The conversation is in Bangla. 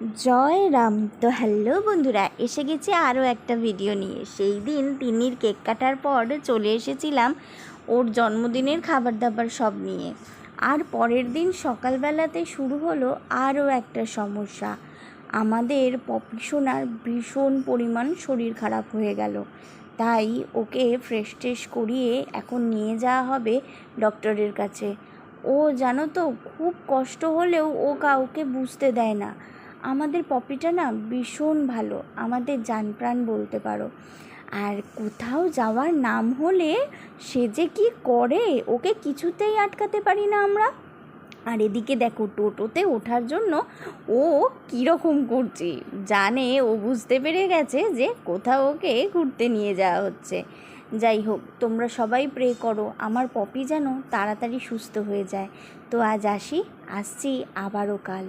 জয় রাম। তো হ্যালো বন্ধুরা, এসে গেছি আরও একটা ভিডিও নিয়ে। সেই দিন তিন্নির কেক কাটার পর চলে এসেছিলাম ওর জন্মদিনের খাবার দাবার সব নিয়ে। আর পরের দিন সকালবেলাতে শুরু হলো আরও একটা সমস্যা। আমাদের পপি সোনার ভীষণ পরিমাণ শরীর খারাপ হয়ে গেল। তাই ওকে ফ্রেশ ট্রেশ করিয়ে এখন নিয়ে যাওয়া হবে ডক্টরের কাছে। ও জানো তো, খুব কষ্ট হলেও ও কাউকে বুঝতে দেয় না। আমাদের পপিটা না ভীষণ ভালো, আমাদের জানপ্রাণ বলতে পারো। আর কোথাও যাওয়ার নাম হলে সে যে কী করে, ওকে কিছুতেই আটকাতে পারি না আমরা। আর এদিকে দেখো, টোটোতে ওঠার জন্য ও কীরকম করছে, জানে ও বুঝতে পেরে গেছে যে কোথাও ওকে ঘুরতে নিয়ে যাওয়া হচ্ছে। যাই হোক, তোমরা সবাই প্রে করো আমার পপি যেন তাড়াতাড়ি সুস্থ হয়ে যায়। তো আজ আসছি আবারও কাল।